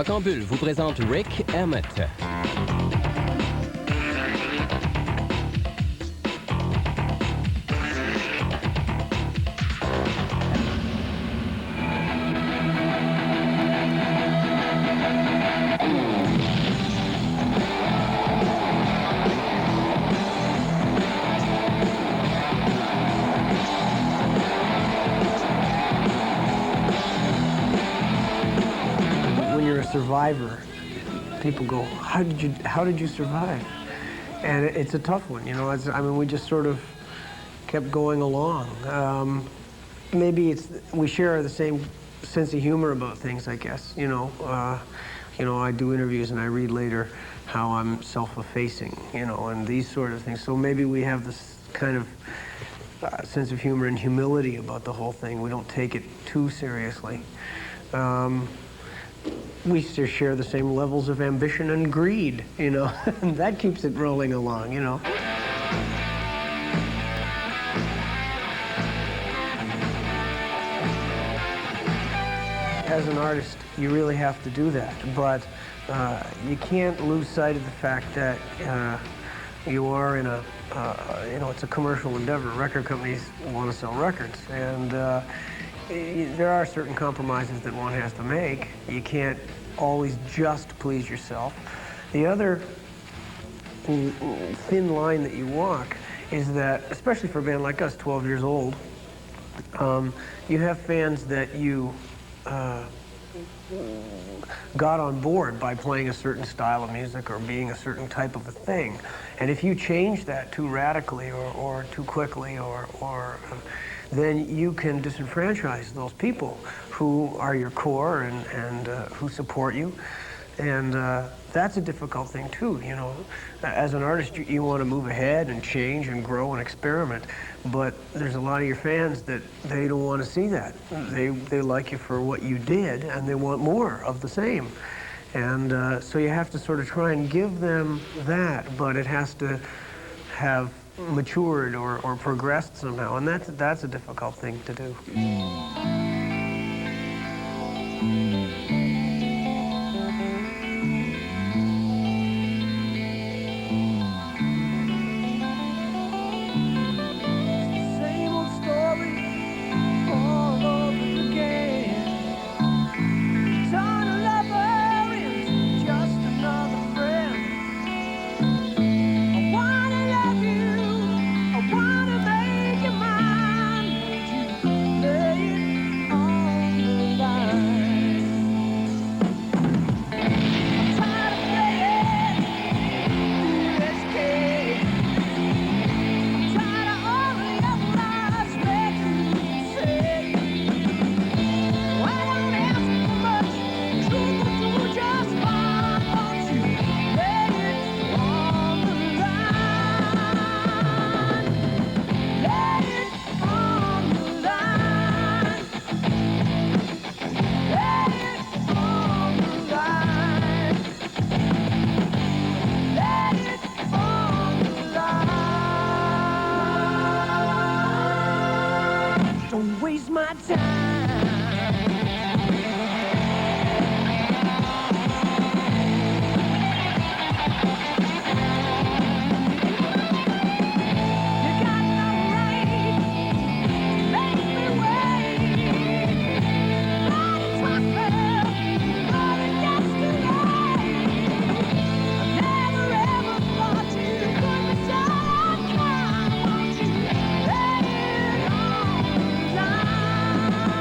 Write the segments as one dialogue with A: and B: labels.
A: Rock en Bulle vous présente Rik Emmett.
B: Survivor. People go, how did you survive? And it's a tough one, you know. I mean, we just sort of kept going along. Maybe we share the same sense of humor about things, I guess. You know, I do interviews and I read later how I'm self-effacing, you know, and these sort of things. So maybe we have this kind of sense of humor and humility about the whole thing. We don't take it too seriously. We still share the same levels of ambition and greed, you know, and that keeps it rolling along, you know. As an artist, you really have to do that, but you can't lose sight of the fact that you are in a, you know, it's a commercial endeavor. Record companies want to sell records, and there are certain compromises that one has to make. You can't always just please yourself. The other thin line that you walk is that, especially for a band like us, 12 years old, you have fans that you got on board by playing a certain style of music or being a certain type of a thing. And if you change that too radically or too quickly then you can disenfranchise those people who are your core and who support you. And that's a difficult thing too, you know. As an artist, you want to move ahead and change and grow and experiment, but there's a lot of your fans that they don't want to see that. They like you for what you did, and they want more of the same. And so you have to sort of try and give them that, but it has to have matured or progressed somehow, and that's a difficult thing to do. Same old story all over again. Turn a lover into just another friend. I wanna love you, I wanna make you mine. Would you lay it on the line? I'm tired of playing USK. I'm tired of all the other lies that you say. Oh, I don't ask for much, truth will do just fine. Won't you lay it on the line? Lay it on the line. Lay it on the line. Lay it on the line. Don't waste my time. You got no right to make me wait. Not a trucker, not a yesterday. I never ever thought you could be so unkind. Won't you lay it on the line?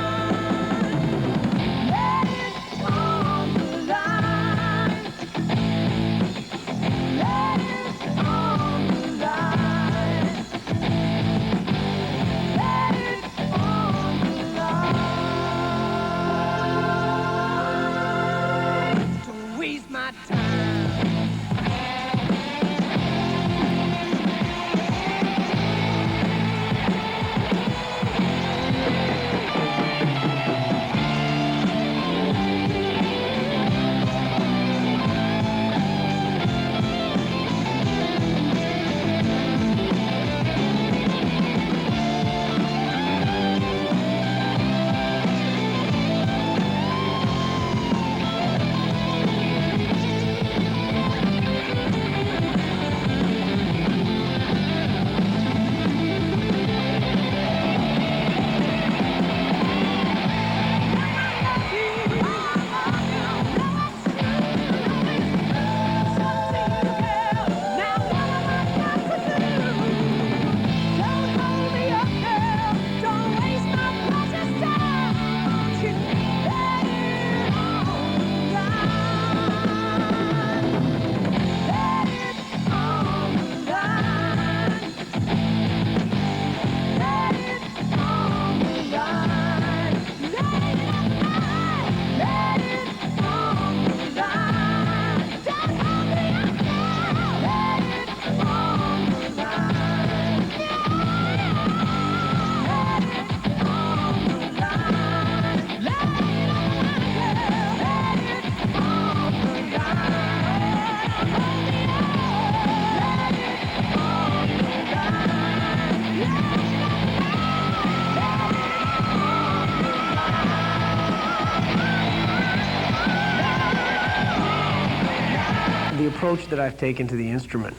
B: approach that I've taken to the instrument,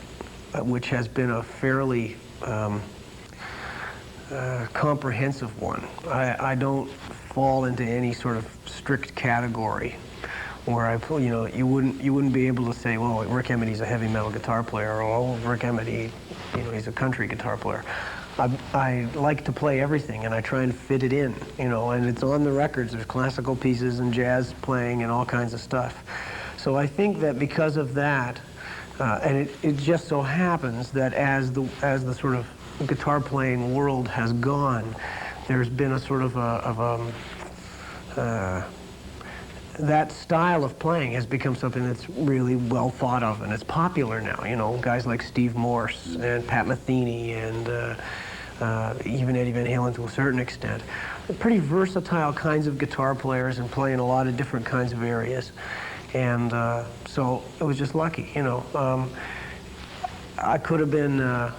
B: which has been a fairly comprehensive one. I don't fall into any sort of strict category where you wouldn't be able to say, well, Rik Emmett, he's a heavy metal guitar player, or oh, Rik Emmett, he's a country guitar player. I like to play everything, and I try and fit it in, and it's on the records. There's classical pieces and jazz playing and all kinds of stuff. So I think that because of that, and it just so happens that as the sort of guitar playing world has gone, there's been a sort of that style of playing has become something that's really well thought of, and it's popular now. Guys like Steve Morse and Pat Metheny and even Eddie Van Halen to a certain extent. They're pretty versatile kinds of guitar players and play in a lot of different kinds of areas. And so it was just lucky, I could have been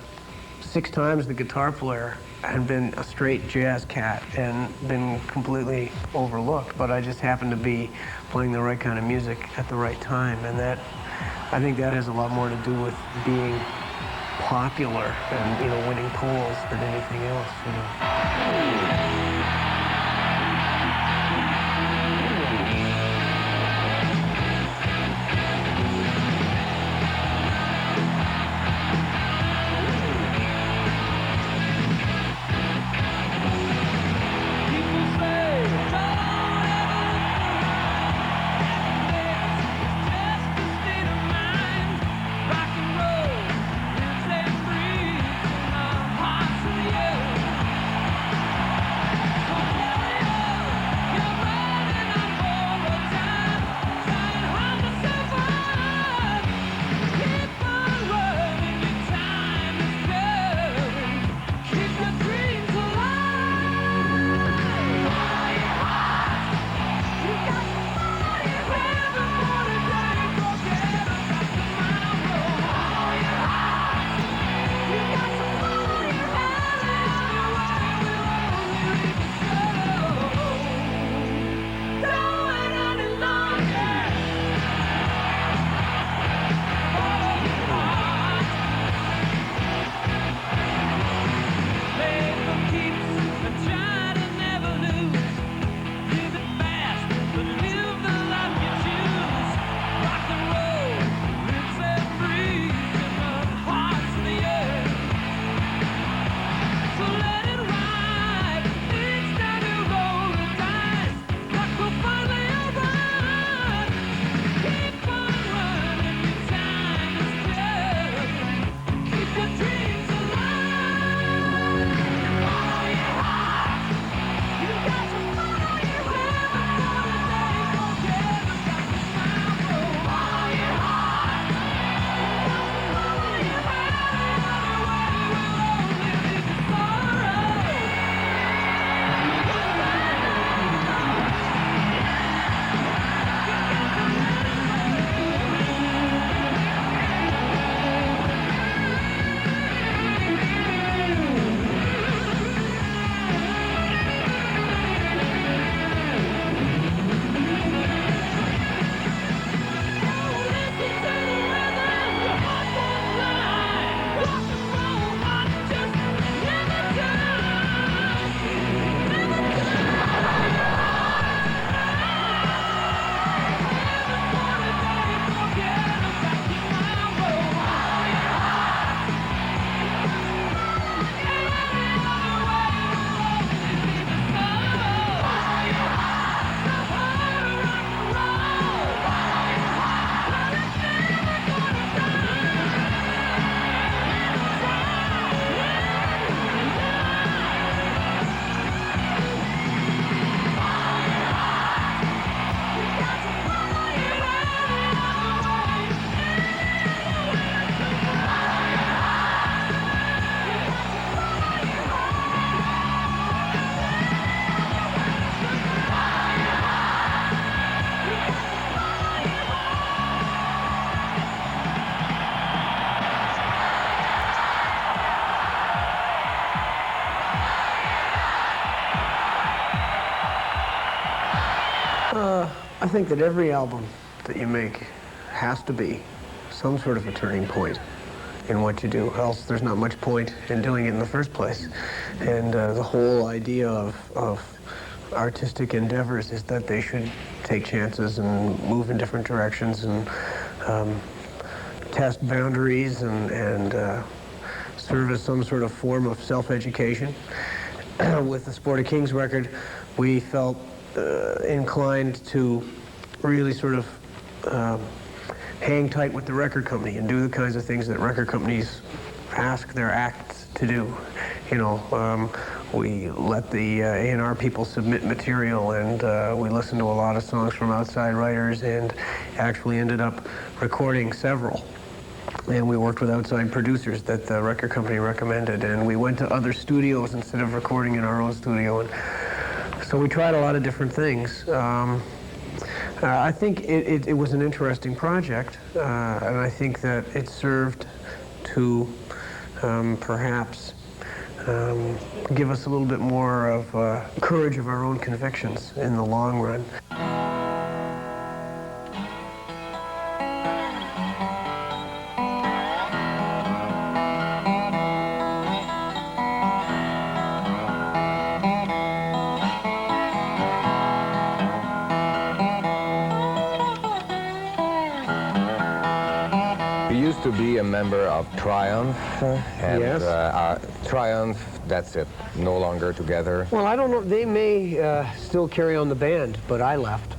B: 6 times the guitar player and been a straight jazz cat and been completely overlooked, but I just happened to be playing the right kind of music at the right time, and I think that has a lot more to do with being popular and winning polls than anything else. I think that every album that you make has to be some sort of a turning point in what you do, else there's not much point in doing it in the first place. And the whole idea of artistic endeavors is that they should take chances and move in different directions and test boundaries and serve as some sort of form of self-education. With the Sport of Kings record, we felt inclined to really sort of hang tight with the record company and do the kinds of things that record companies ask their acts to do. You know, we let the A&R people submit material, and we listened to a lot of songs from outside writers and actually ended up recording several. And we worked with outside producers that the record company recommended, and we went to other studios instead of recording in our own studio. And so we tried a lot of different things. I think it was an interesting project, and I think that it served to perhaps give us a little bit more of courage of our own convictions in the long run.
C: To be a member of Triumph, and
B: yes.
C: Triumph, that's it, no longer together.
B: Well, I don't know, they may still carry on the band, but I left.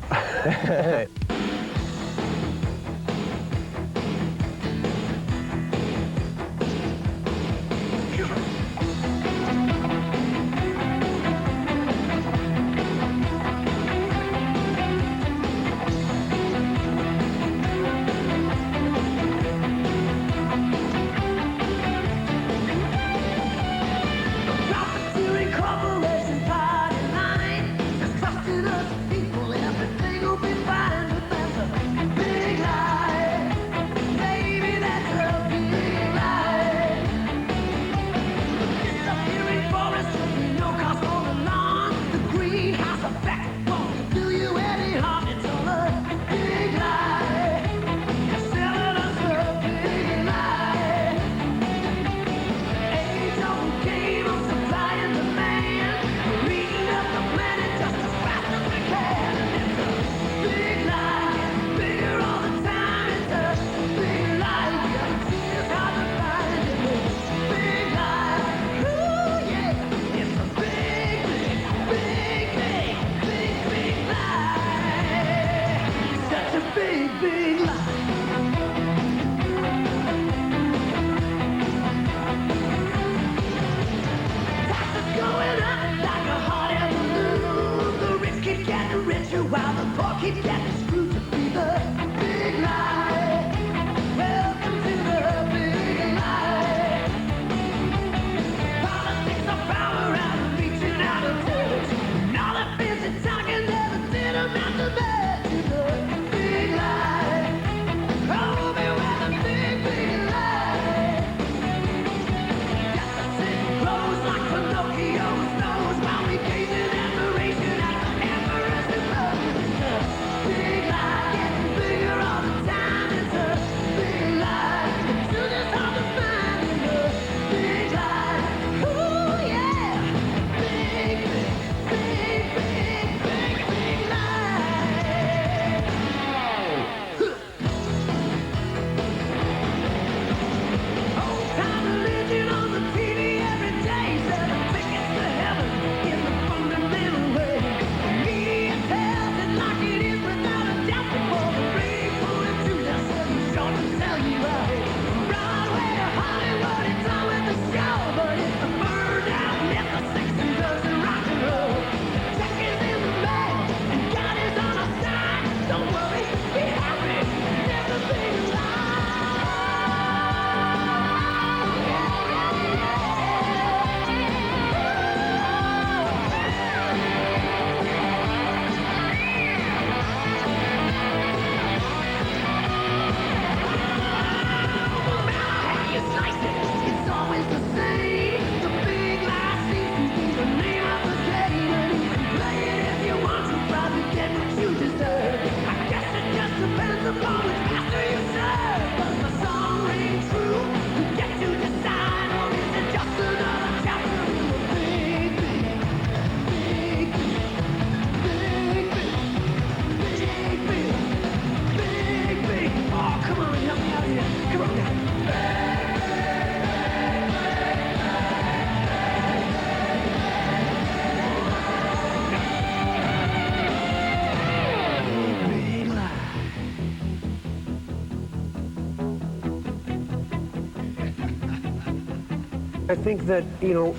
B: I think that, you know,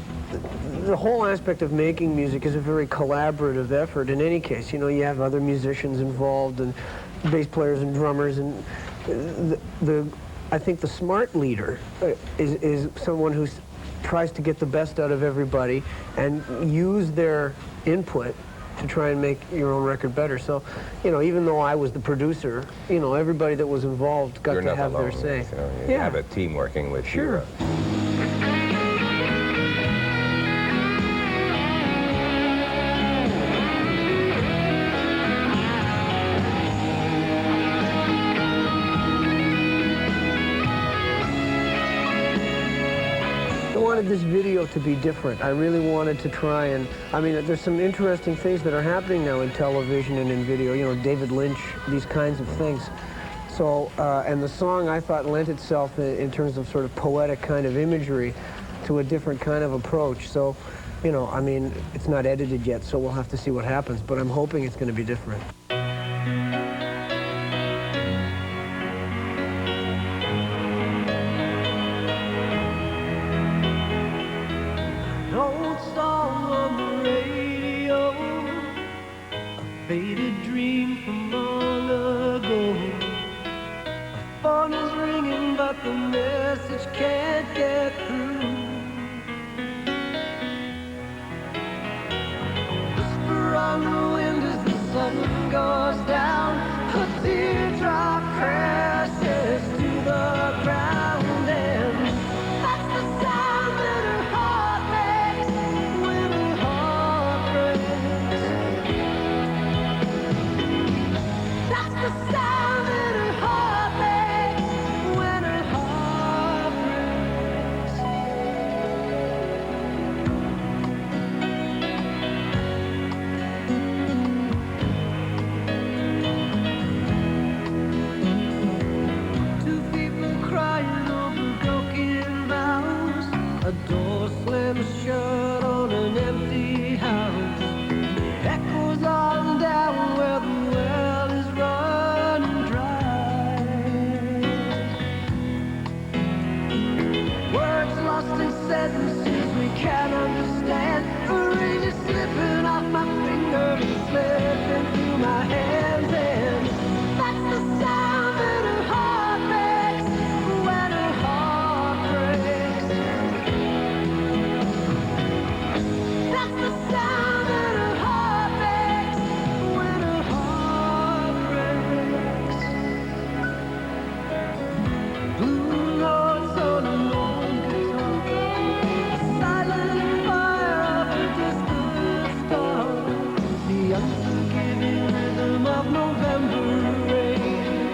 B: the whole aspect of making music is a very collaborative effort in any case. You know, you have other musicians involved and bass players and drummers, and I think the smart leader is someone who tries to get the best out of everybody and use their input to try and make your own record better. So, you know, even though I was the producer, you know, everybody that was involved got to have their say.
C: You know, you have a team working with you.
B: Sure. I wanted this video to be different. I really wanted to try and, I mean, there's some interesting things that are happening now in television and in video, you know, David Lynch, these kinds of things. So, and the song I thought lent itself in terms of sort of poetic kind of imagery to a different kind of approach. So, you know, I mean, it's not edited yet, so we'll have to see what happens, but I'm hoping it's going to be different.
D: Faded dream from long ago. A phone is ringing, but the message can't get through. Whisper on the wind as the sun goes down. A teardrop crashes to the ground, and that's the sound that her heart makes when her heart breaks. That's the sound that her heart makes when her heart breaks. Two people crying over broken vows. A door slams shut on an empty house. Echoes on down where the well is run dry. Words lost in sentences we can't understand. The rain is slipping off my fingers and slipping through my hands, and that's the sound that her heart makes when her heart breaks. That's the sound that her heart makes when her heart breaks. Blue notes on an old guitar, silent fire of a distant star, the unforgiving rhythm of November rain,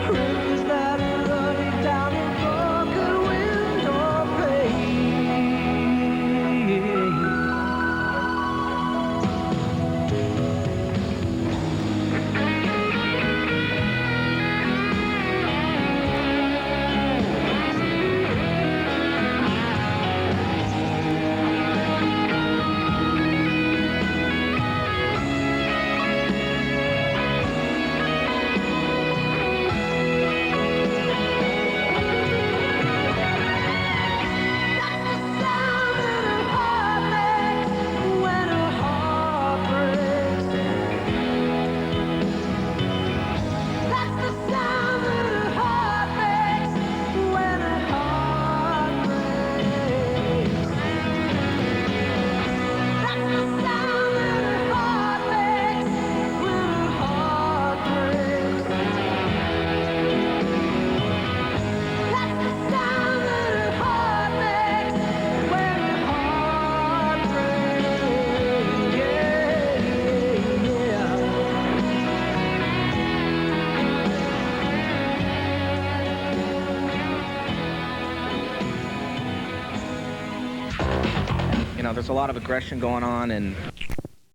D: rivers that are running down a broken window pane.
E: You know, there's a lot of aggression going on, and